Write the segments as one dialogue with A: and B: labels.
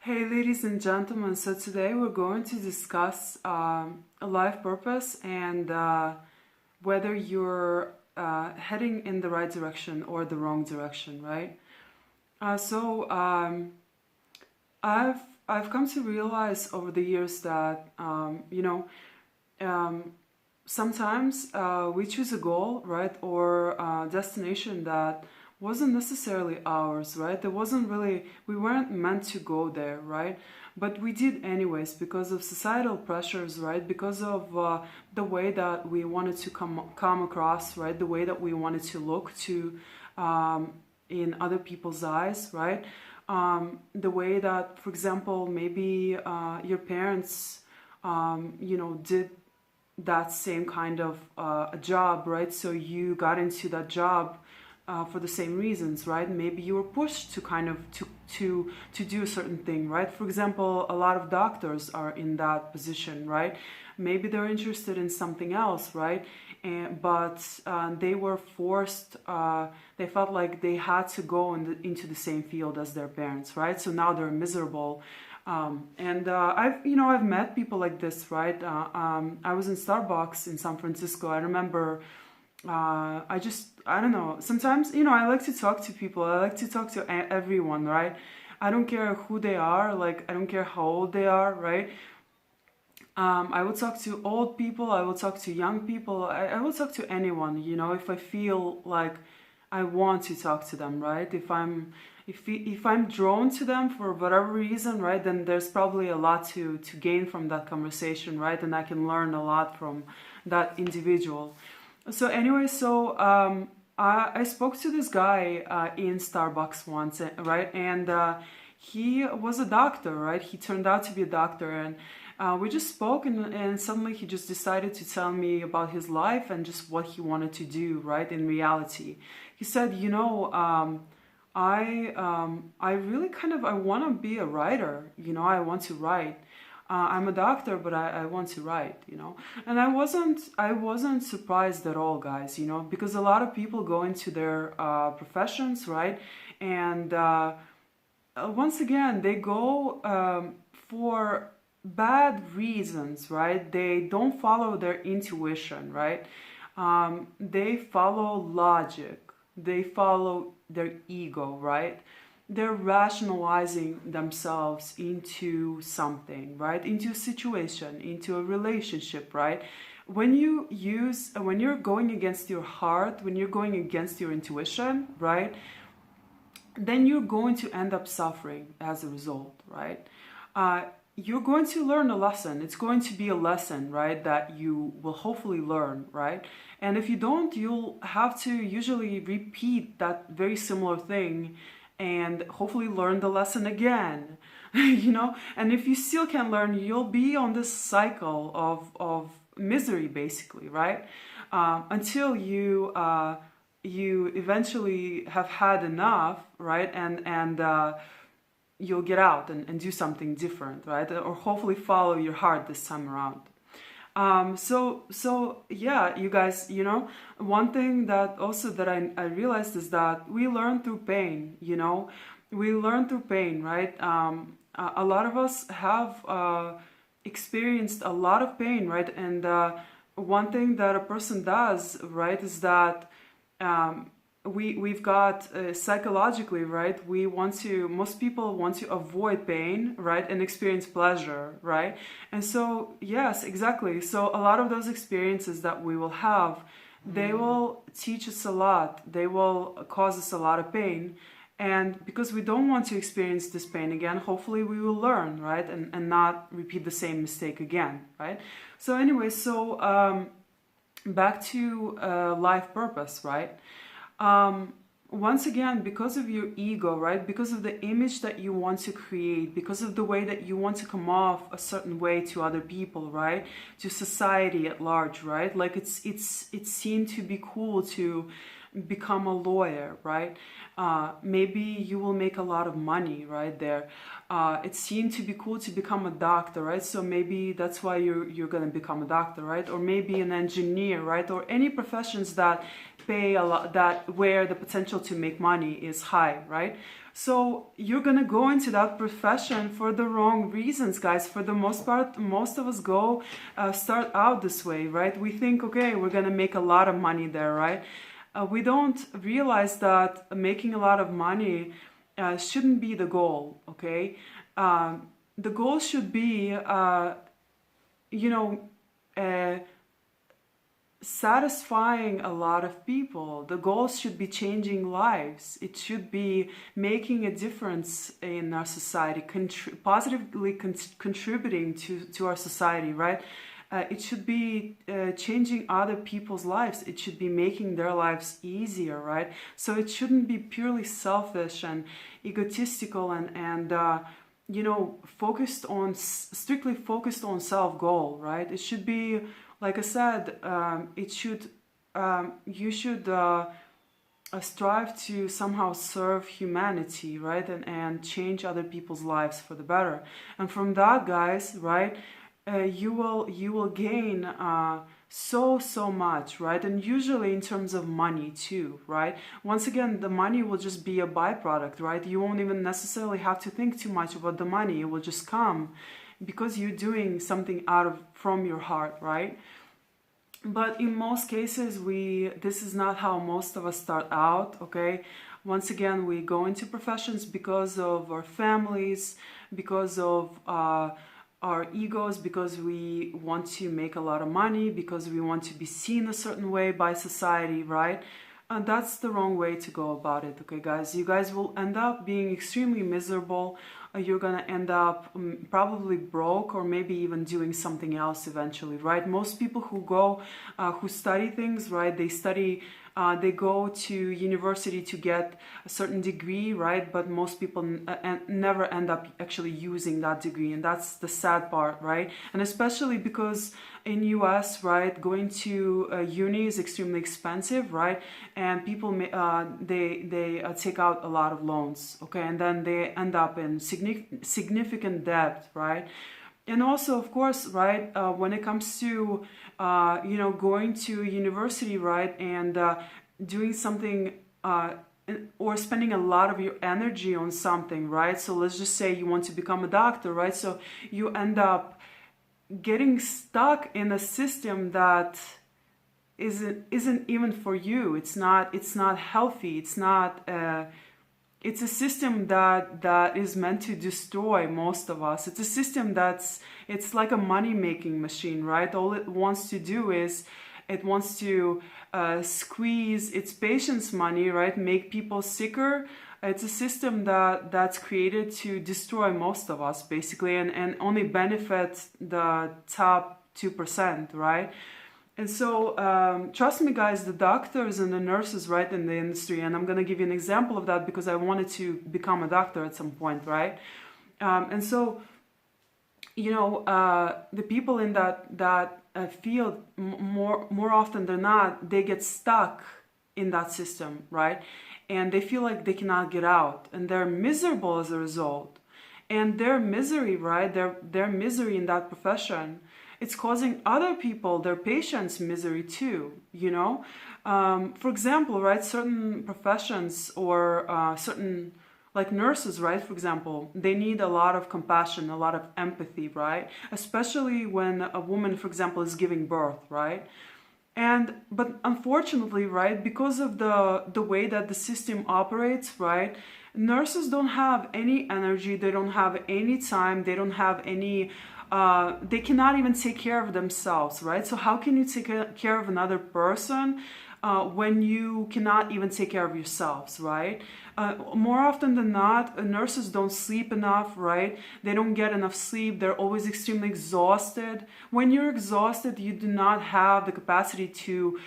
A: Hey, ladies and gentlemen. So today we're going to discuss a life purpose and whether you're heading in the right direction or the wrong direction, right? So I've I've come to realize over the years that um, sometimes we choose a goal, right, or a destination that wasn't necessarily ours, right? There wasn't really, we weren't meant to go there, right? But we did anyways because of societal pressures, right? Because of the way that we wanted to come across, right? The way that we wanted to look to in other people's eyes, right? The way that, for example, maybe your parents, did that same kind of a job, right? So you got into that job for the same reasons, right? Maybe you were pushed to kind of to do a certain thing, right? For example, a lot of doctors are in that position, right? Maybe they're interested in something else, right? But they were forced. They felt like they had to go into the same field as their parents, right? So now they're miserable. And I've met people like this, right? I was in Starbucks in San Francisco. I remember. I don't know. Sometimes, I like to talk to people. I like to talk to everyone, right? I don't care who they are. Like, I don't care how old they are, right? I will talk to old people. I will talk to young people. I will talk to anyone, if I feel like I want to talk to them, right? If I'm drawn to them for whatever reason, right, then there's probably a lot to gain from that conversation, right? And I can learn a lot from that individual. So anyway, I spoke to this guy in Starbucks once, right? And he was a doctor, right? He turned out to be a doctor, and we just spoke, and suddenly he just decided to tell me about his life and just what he wanted to do, right? In reality, he said, I really I want to be a writer. I want to write. I'm a doctor, but I want to write. And I wasn't surprised at all, guys, because a lot of people go into their professions, right? And once again, they go for bad reasons, right? They don't follow their intuition, right? They follow logic. They follow their ego, right? They're rationalizing themselves into something, right? Into a situation, into a relationship, right? When you're going against your heart, when you're going against your intuition, right? Then you're going to end up suffering as a result, right? You're going to learn a lesson. It's going to be a lesson, right, that you will hopefully learn, right? And if you don't, you'll have to usually repeat that very similar thing and hopefully learn the lesson again. And if you still can't learn, you'll be on this cycle of misery, basically, right? Until you eventually have had enough, right? And you'll get out and do something different, right? Or hopefully follow your heart this time around. So yeah, you guys, one thing that also that I realized is that we learn through pain. We learn through pain, right? A lot of us have experienced a lot of pain, right? And one thing that a person does, right, is that we've got psychologically, right, most people want to avoid pain, right, and experience pleasure, right? And so yes, exactly, so a lot of those experiences that we will have, they will teach us a lot, they will cause us a lot of pain, and because we don't want to experience this pain again, hopefully we will learn, right, and not repeat the same mistake again, right? So anyway, back to life purpose, right? Once again, because of your ego, right? Because of the image that you want to create, because of the way that you want to come off a certain way to other people, right? To society at large, right? Like it's seen to be cool to become a lawyer, right? Maybe you will make a lot of money right there. It seemed to be cool to become a doctor, right? So maybe that's why you're gonna become a doctor, right? Or maybe an engineer, right? Or any professions that pay a lot, that where the potential to make money is high, right? So you're gonna go into that profession for the wrong reasons, guys. For the most part, most of us go start out this way, right? We think, okay, we're gonna make a lot of money there, right? We don't realize that making a lot of money shouldn't be the goal, okay? The goal should be, you know, uh, satisfying a lot of people. The goals should be changing lives. It should be making a difference in our society, positively contributing to our society, right? It should be changing other people's lives. It should be making their lives easier, right? So it shouldn't be purely selfish and egotistical and you know, strictly focused on self-goal, right? It should be, like I said, you should strive to somehow serve humanity, right? And change other people's lives for the better. And from that, guys, right, you will gain so much, right? And usually in terms of money too, right? Once again, the money will just be a byproduct, right? You won't even necessarily have to think too much about the money. It will just come because you're doing something from your heart, right? But in most cases, this is not how most of us start out, okay? Once again, we go into professions because of our families, because of our egos, because we want to make a lot of money, because we want to be seen a certain way by society, right? And that's the wrong way to go about it, okay, guys? You guys will end up being extremely miserable. You're gonna end up probably broke, or maybe even doing something else eventually, right? Most people who study things, right, they go to university to get a certain degree, right? But most people never end up actually using that degree, and that's the sad part, right? And especially because in US, right, going to uni is extremely expensive, right? And people they take out a lot of loans, okay, and then they end up in significant debt, right? And also, of course, right, when it comes to you know, going to university, right, and doing something or spending a lot of your energy on something, right? So let's just say you want to become a doctor, right? So you end up getting stuck in a system that isn't even for you. It's not healthy. It's a system that is meant to destroy most of us. It's a system it's like a money-making machine, right? All it wants to do is it wants to squeeze its patients' money, right? Make people sicker. It's a system that's created to destroy most of us, basically, and only benefit the top 2%, right? And so, trust me, guys, the doctors and the nurses, right, in the industry, and I'm going to give you an example of that because I wanted to become a doctor at some point, right? And so, you know, the people in that field, more often than not, they get stuck in that system, right? And they feel like they cannot get out, and they're miserable as a result. And their misery, right, their misery in that profession, it's causing other people, their patients, misery too, you know? For example, right, certain professions or certain, like nurses, right, for example, they need a lot of compassion, a lot of empathy, right? Especially when a woman, for example, is giving birth, right? But unfortunately, right, because of the way that the system operates, right, nurses don't have any energy, they don't have any time, they don't have any they cannot even take care of themselves, right? So how can you take care of another person when you cannot even take care of yourselves, right? More often than not, nurses don't sleep enough, right? They don't get enough sleep. They're always extremely exhausted. When you're exhausted, you do not have the capacity to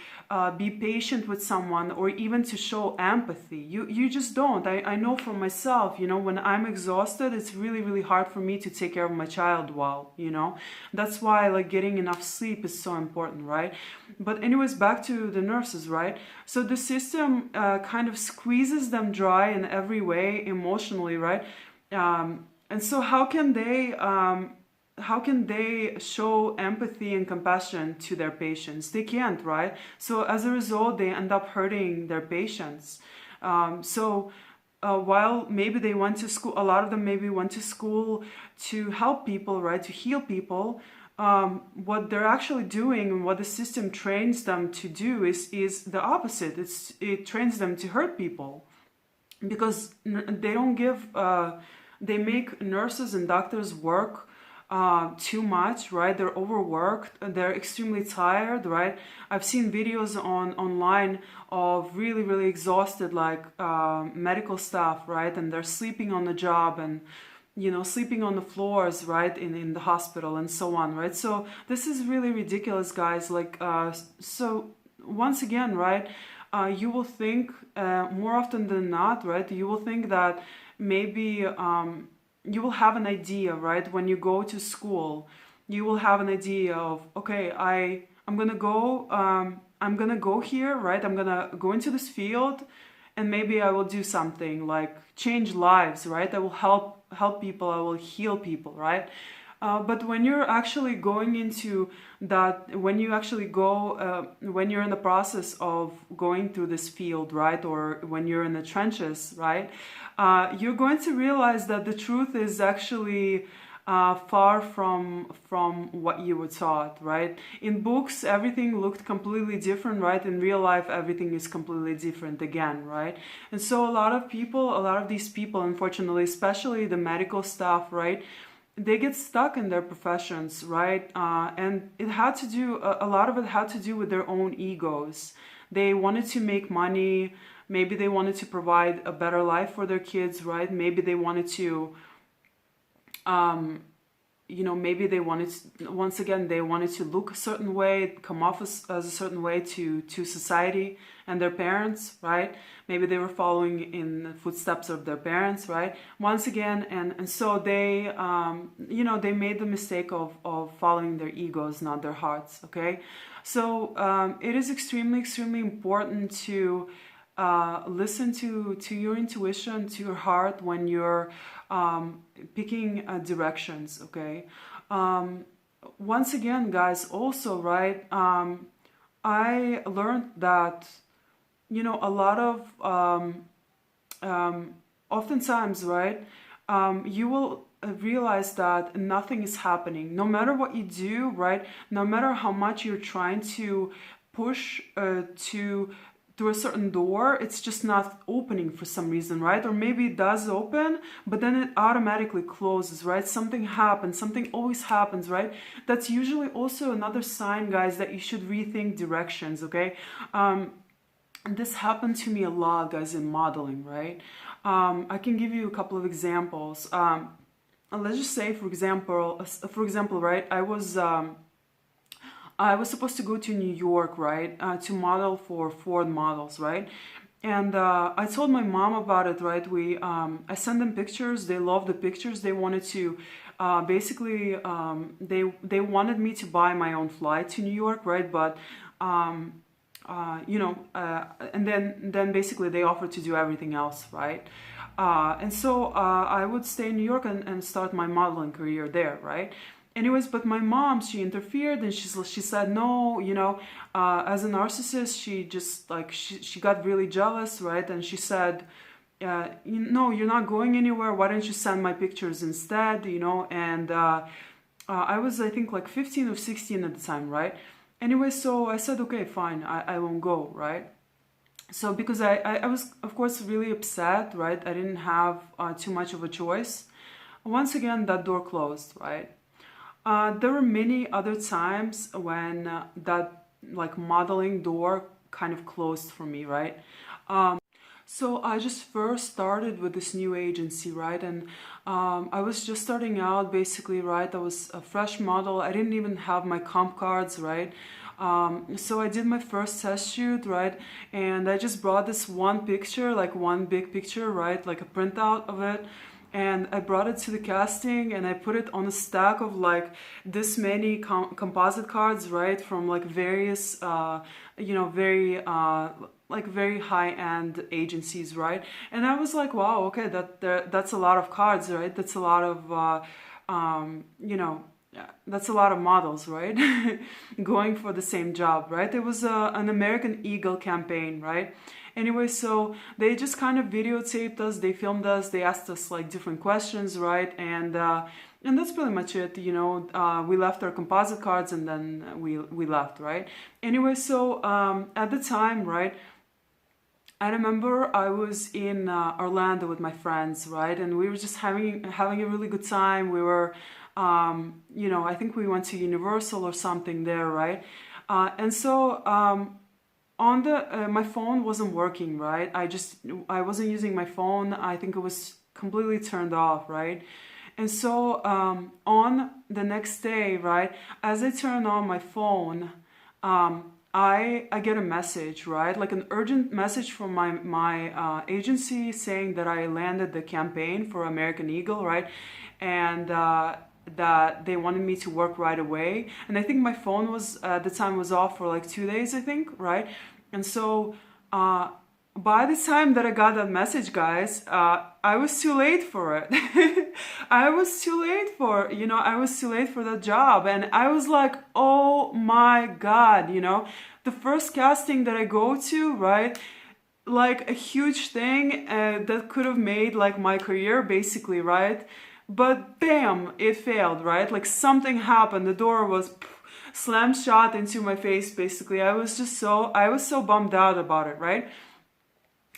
A: be patient with someone or even to show empathy. You just don't. I know for myself, you know, when I'm exhausted, it's really hard for me to take care of my child well, you know. That's why, like, getting enough sleep is so important, right? But anyways, back to the nurses, right? So the system kind of squeezes them dry in every way emotionally, right? And so how can they show empathy and compassion to their patients? They can't, right? So as a result, they end up hurting their patients. So while maybe they went to school, a lot of them maybe went to school to help people, right, to heal people, what they're actually doing and what the system trains them to do is the opposite. It trains them to hurt people, because they don't give, they make nurses and doctors work too much, right? They're overworked, they're extremely tired, right? I've seen videos online of really exhausted, like medical staff, right? And they're sleeping on the job, and sleeping on the floors, right, in the hospital, and so on, right? So this is really ridiculous, guys. Like, so once again, right, you will think, more often than not, right, you will think that maybe you will have an idea, right, when you go to school. You will have an idea of, okay, I'm gonna go here, right, I'm gonna go into this field, and maybe I will do something like change lives, right? I will help people, I will heal people, right? But when you're actually going into that, when you actually go, when you're in the process of going through this field, right, or when you're in the trenches, right, you're going to realize that the truth is actually far from what you were taught, right? In books, everything looked completely different, right? In real life, everything is completely different again, right? And so a lot of these people, unfortunately, especially the medical staff, right, they get stuck in their professions, right? And it had to do, a lot of it had to do with their own egos. They wanted to make money. Maybe they wanted to provide a better life for their kids, right? Maybe they wanted to, maybe they wanted to, once again, they wanted to look a certain way, come off as a certain way to society and their parents, right? Maybe they were following in the footsteps of their parents, right? Once again, and so they, they made the mistake of following their egos, not their hearts, okay? So it is extremely important to listen to your intuition, to your heart when you're picking directions, okay? Once again, guys, also, right, I learned that, a lot of, oftentimes, right, you will realize that nothing is happening. No matter what you do, right, no matter how much you're trying to push through a certain door, it's just not opening for some reason, right? Or maybe it does open, but then it automatically closes, right? Something happens, something always happens, right? That's usually also another sign, guys, that you should rethink directions, okay? This happened to me a lot, guys, in modeling, right? I can give you a couple of examples. Let's just say, for example, right, I was supposed to go to New York, right, to model for Ford models, right? And I told my mom about it, right? I sent them pictures. They loved the pictures. They wanted to, basically, they wanted me to buy my own flight to New York, right? But, and then basically they offered to do everything else, right? And so I would stay in New York and start my modeling career there, right? Anyways, but my mom, she interfered, and she said no, as a narcissist, she just like, she got really jealous, right? And she said, no, you're not going anywhere. Why don't you send my pictures instead, And I was, I think, like 15 or 16 at the time, right? Anyway, so I said, okay, fine, I won't go, right? So because I was, of course, really upset, right? I didn't have too much of a choice. Once again, that door closed, right? There were many other times when that like modeling door kind of closed for me, right? So I just first started with this new agency, right? And I was just starting out, basically, right? I was a fresh model. I didn't even have my comp cards, right? So I did my first test shoot, right? And I just brought this one picture, like one big picture, right? Like a printout of it. And I brought it to the casting, and I put it on a stack of like this many composite cards, right, from like various, very very high-end agencies, right? And I was like, wow, okay, that's a lot of cards, right? That's a lot of, that's a lot of models, right? Going for the same job, right? It was an American Eagle campaign, right? Anyway, so they just kind of videotaped us, they filmed us, they asked us like different questions, right? And that's pretty much it, you know. We left our composite cards and then we left, right? Anyway, so at the time, right, I remember I was in Orlando with my friends, right, and we were just having a really good time. We were, you know, I think we went to Universal or something there, right? And so on the my phone wasn't working, right? I wasn't using my phone. I think it was completely turned off, right? And so on the next day, right, as I turn on my phone, I get a message, right, like an urgent message from my agency saying that I landed the campaign for American Eagle, right, and that they wanted me to work right away. And I think my phone was at the time was off for like 2 days, I think, right, and so by the time that I got that message, guys, I was too late for it. I was too late for, you know, I was too late for that job. And I was like, oh my God, you know, the first casting that I go to, right? Like a huge thing that could have made like my career basically, right? But bam, it failed, right? Like something happened. The door was slammed shut into my face, basically. I was so bummed out about it, right?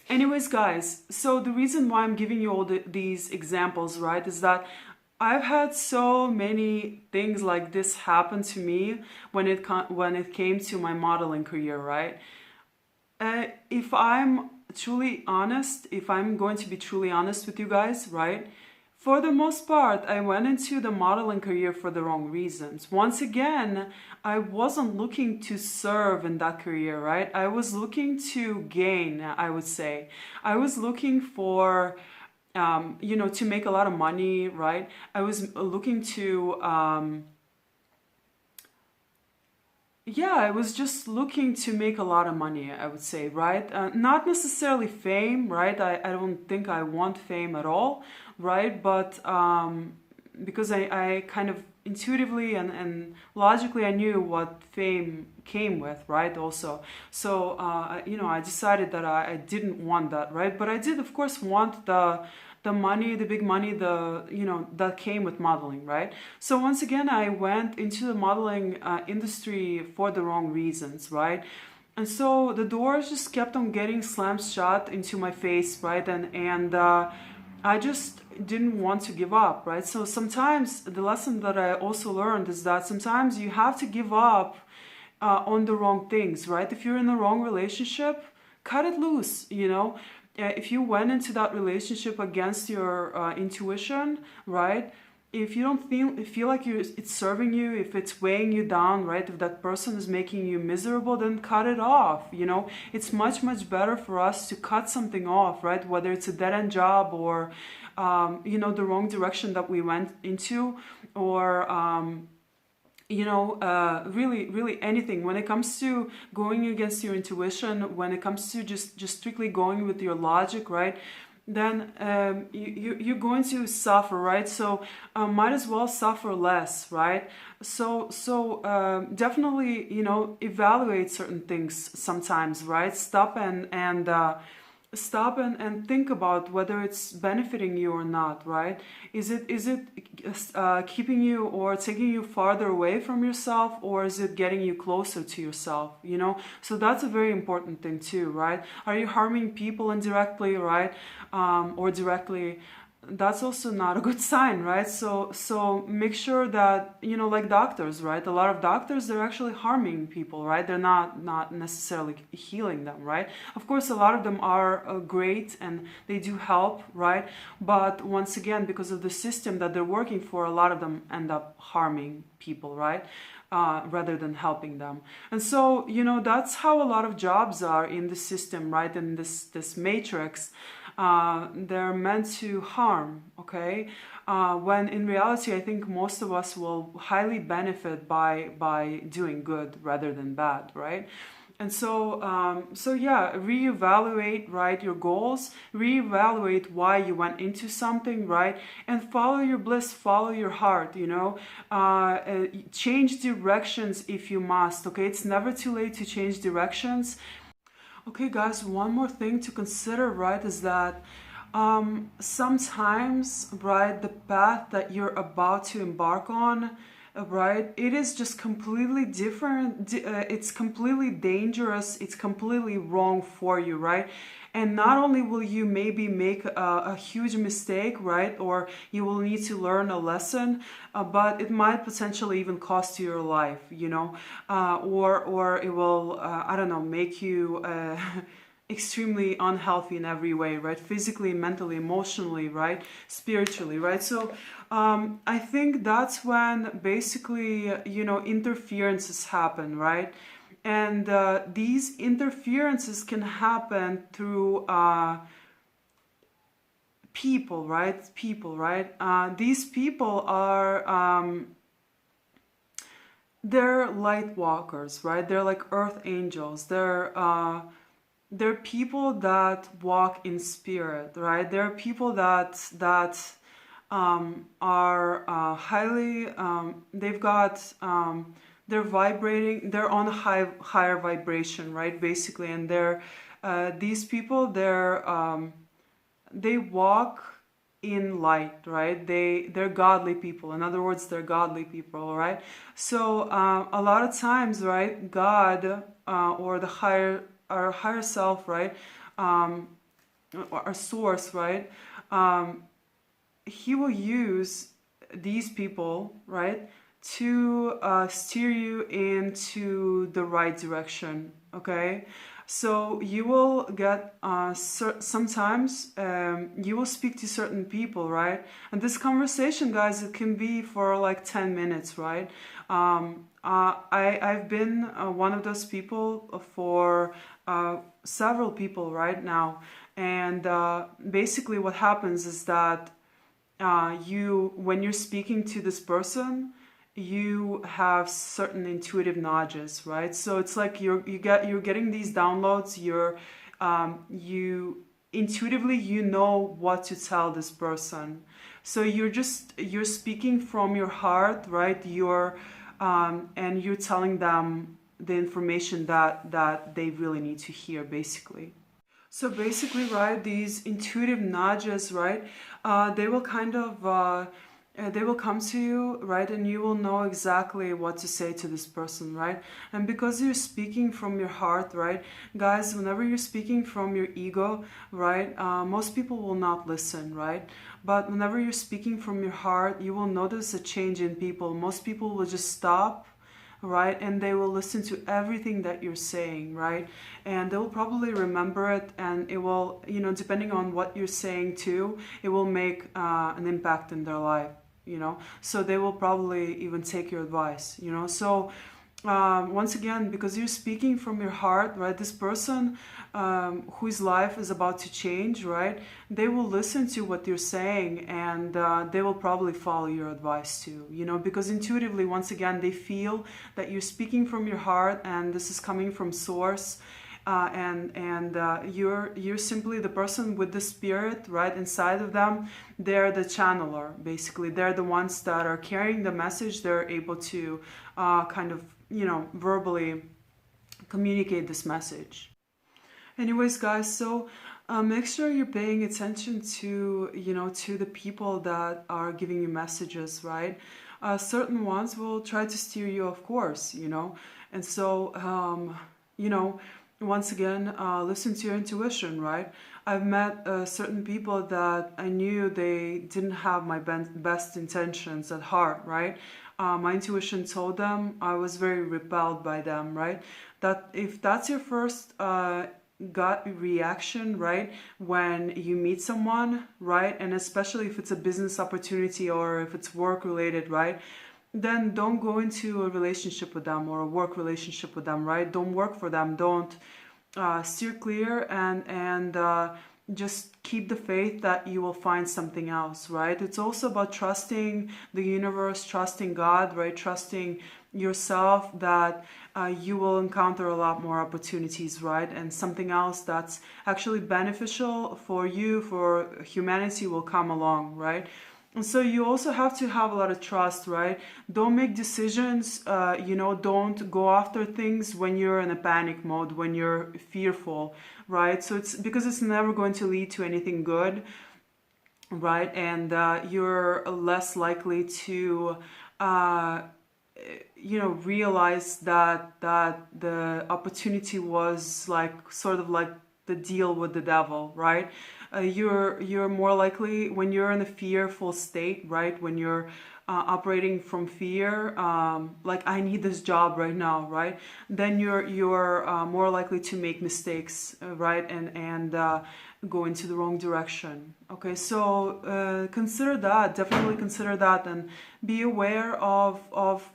A: Anyways, guys, so the reason why I'm giving you all these examples, right, is that I've had so many things like this happen to me when it came to my modeling career, right? If I'm truly honest, if I'm going to be truly honest with you guys, right? For the most part, I went into the modeling career for the wrong reasons. Once again, I wasn't looking to serve in that career, right? I was looking to gain, I would say. I was looking for, you know, to make a lot of money, right? I was looking to, yeah, I was just looking to make a lot of money, I would say, right? Not necessarily fame, right? I don't think I want fame at all, right? But because I kind of intuitively and logically I knew what fame came with, right? Also, so you know, I decided that I didn't want that, right? But I did, of course, want the money, the big money, you know, that came with modeling, right? So once again, I went into the modeling industry for the wrong reasons, right? And so the doors just kept on getting slammed shut into my face, right? And I just didn't want to give up, right? So sometimes the lesson that I also learned is that sometimes you have to give up on the wrong things, right? If you're in the wrong relationship, cut it loose, you know? If you went into that relationship against your intuition, right? If you don't feel like it's serving you, if it's weighing you down, right? If that person is making you miserable, then cut it off, you know? It's much, much better for us to cut something off, right? Whether it's a dead-end job or, you know, the wrong direction that we went into, or, you know, really anything. When it comes to going against your intuition, when it comes to just strictly going with your logic, right, then you're going to suffer, right? So might as well suffer less, right? So definitely, you know, evaluate certain things sometimes, right? Stop and think about whether it's benefiting you or not, right? Is it keeping you or taking you farther away from yourself, or is it getting you closer to yourself, you know? So that's a very important thing too, right? Are you harming people indirectly, right? Or directly? That's also not a good sign, right? So make sure that, you know, like doctors, right? A lot of doctors, they're actually harming people, right? They're not necessarily healing them, right? Of course, a lot of them are great and they do help, right? But once again, because of the system that they're working for, a lot of them end up harming people, right? Rather than helping them. And so, you know, that's how a lot of jobs are in the system, right? In this matrix. They're meant to harm, okay? When in reality, I think most of us will highly benefit by doing good rather than bad, right? And so, yeah, reevaluate, right, your goals, reevaluate why you went into something, right, and follow your bliss, follow your heart, you know, change directions if you must, okay? It's never too late to change directions. Okay, guys, one more thing to consider, right, is that sometimes, right, the path that you're about to embark on, right, it is just completely different. It's completely dangerous. It's completely wrong for you, right? And not only will you maybe make a huge mistake, right, or you will need to learn a lesson, but it might potentially even cost you your life, you know, or it will, I don't know, make you extremely unhealthy in every way, right? Physically, mentally, emotionally, right? Spiritually, right? So I think that's when basically, you know, interferences happen, right? And these interferences can happen through people, right? People, right? These people are, they're light walkers, right? They're like earth angels. They're people that walk in spirit, right? They're people that are highly, they've got, they're vibrating, they're on a higher vibration, right? Basically, and these people, they walk in light, right? They're godly people. In other words, they're godly people, right? So a lot of times, right, God or our higher self, right, our source, right, he will use these people, right, to steer you into the right direction. Okay, so you will get sometimes you will speak to certain people, right? And this conversation, guys, it can be for like 10 minutes, right? I've been one of those people for several people right now. And basically what happens is that when you're speaking to this person, you have certain intuitive nudges, right? So it's like you're getting these downloads. You intuitively, you know what to tell this person. So you're speaking from your heart, right? And you're telling them the information that they really need to hear, basically. So basically, right, these intuitive nudges, right, they will kind of, they will come to you, right, and you will know exactly what to say to this person, right? And because you're speaking from your heart, right, guys, whenever you're speaking from your ego, right, most people will not listen, right? But whenever you're speaking from your heart, you will notice a change in people. Most people will just stop, right, and they will listen to everything that you're saying, right? And they'll probably remember it, and it will, you know, depending on what you're saying too, it will make an impact in their life, you know. So they will probably even take your advice, you know. So once again, because you're speaking from your heart, right, this person whose life is about to change, right, they will listen to what you're saying, and they will probably follow your advice too, you know, because intuitively, once again, they feel that you're speaking from your heart, and this is coming from source. You're simply the person with the spirit right inside of them. They're the channeler, basically. They're the ones that are carrying the message. They're able to kind of, you know, verbally communicate this message. Anyways, guys, so make sure you're paying attention to, you know, to the people that are giving you messages, right? Certain ones will try to steer you, of course, you know. And so, you know, once again, listen to your intuition, right? I've met certain people that I knew they didn't have my best intentions at heart, right? My intuition told them. I was very repelled by them, right? That if that's your first gut reaction, right, when you meet someone, right, and especially if it's a business opportunity or if it's work related, right, then don't go into a relationship with them or a work relationship with them, right? Don't work for them. Don't steer clear, and just keep the faith that you will find something else, right? It's also about trusting the universe, trusting God, right? Trusting yourself that you will encounter a lot more opportunities, right? And something else that's actually beneficial for you, for humanity, will come along, right? And so you also have to have a lot of trust, right? Don't make decisions, don't go after things when you're in a panic mode, when you're fearful, right? So it's because it's never going to lead to anything good, right? And you're less likely to uh, realize that the opportunity was like sort of like the deal with the devil, right? You're more likely when you're in a fearful state, right? When you're operating from fear, like I need this job right now, right? Then you're more likely to make mistakes, right? And go into the wrong direction. Okay, so consider that. Definitely consider that, and be aware of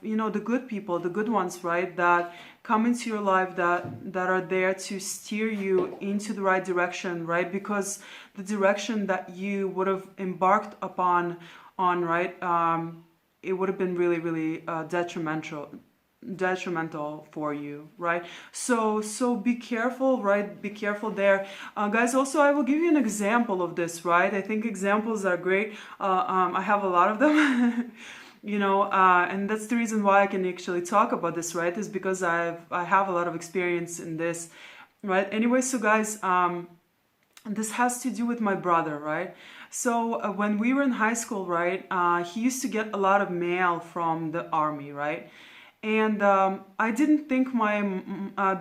A: the good people, the good ones, right? That come into your life, that are there to steer you into the right direction, right? Because the direction that you would have embarked upon on, right, it would have been really, really detrimental for you, right? So be careful, right? Be careful there, guys. Also, I will give you an example of this, right? I think examples are great. I have a lot of them. And that's the reason why I can actually talk about this, right? Is because I have a lot of experience in this, right? Anyway, so guys, this has to do with my brother, right? So when we were in high school, right, he used to get a lot of mail from the army, right? And I didn't think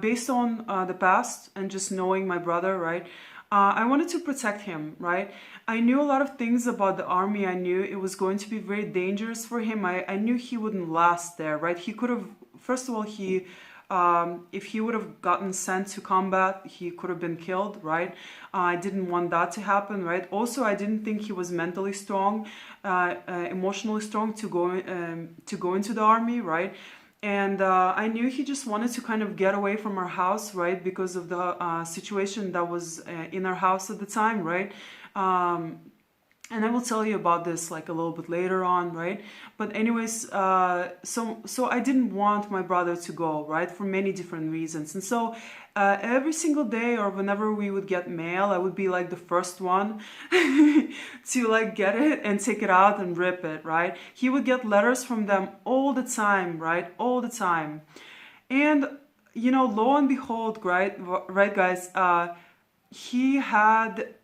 A: based on the past and just knowing my brother, right? I wanted to protect him, right? I knew a lot of things about the army. I knew it was going to be very dangerous for him. I knew he wouldn't last there, right? He could have, first of all, if he would have gotten sent to combat, he could have been killed, right? I didn't want that to happen, right? Also, I didn't think he was mentally strong, emotionally strong to go into the army, right? And I knew he just wanted to kind of get away from our house, right? Because of the situation that was in our house at the time, right? And I will tell you about this like a little bit later on, right? But anyways, so I didn't want my brother to go, right? For many different reasons. And so every single day or whenever we would get mail, I would be like the first one to like get it and take it out and rip it, right? He would get letters from them all the time, right? All the time. And, lo and behold, right, guys, he had...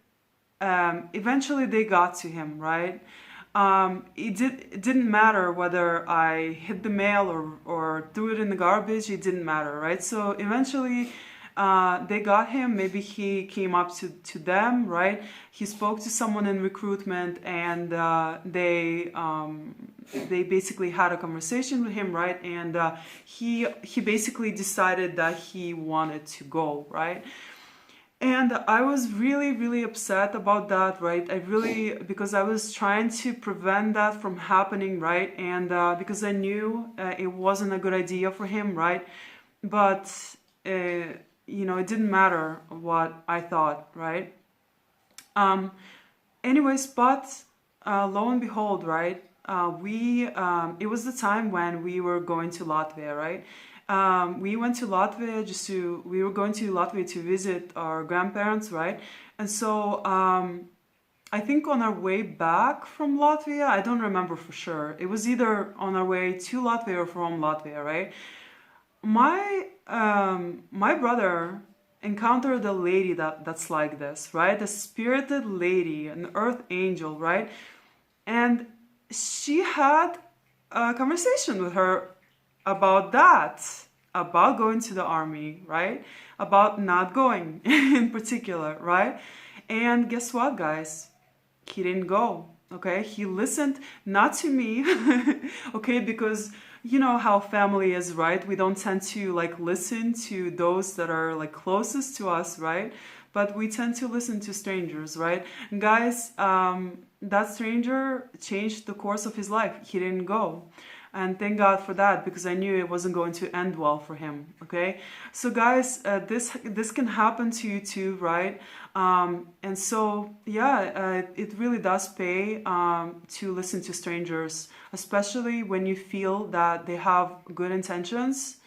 A: eventually they got to him, right? It didn't matter whether I hid the mail or threw it in the garbage. It didn't matter, right? So eventually they got him. Maybe he came up to them, right? He spoke to someone in recruitment, and they basically had a conversation with him, right? And he basically decided that he wanted to go, right? And I was really, really upset about that, right? Because I was trying to prevent that from happening, right? And because I knew it wasn't a good idea for him, right? But, it didn't matter what I thought, right? Anyways, but lo and behold, right? It was the time when we were going to Latvia, right? We went to Latvia we were going to Latvia to visit our grandparents, right? And so I think on our way back from Latvia, I don't remember for sure. It was either on our way to Latvia or from Latvia, right? My brother encountered a lady that's like this, right? A spirited lady, an earth angel, right? And she had a conversation with her about going to the army, right? About not going in particular, right? And guess what, guys? He didn't go, okay? He listened not to me, okay? Because you know how family is, right? We don't tend to like listen to those that are like closest to us, right? But we tend to listen to strangers, right? And guys, that stranger changed the course of his life. He didn't go. And thank God for that, because I knew it wasn't going to end well for him, okay? So guys, this can happen to you too, right? And so, yeah, it really does pay to listen to strangers, especially when you feel that they have good intentions,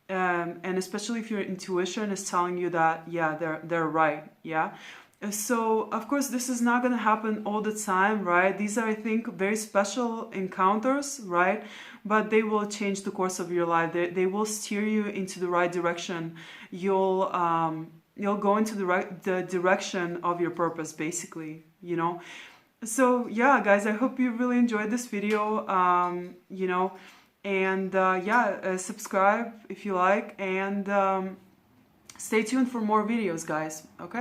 A: and especially if your intuition is telling you that, yeah, they're right, yeah? So, of course, this is not going to happen all the time, right? These are, I think, very special encounters, right? But they will change the course of your life. They will steer you into the right direction. You'll go into the direction of your purpose, basically, you know? So, yeah, guys, I hope you really enjoyed this video, you know, and subscribe if you like, and stay tuned for more videos, guys, okay?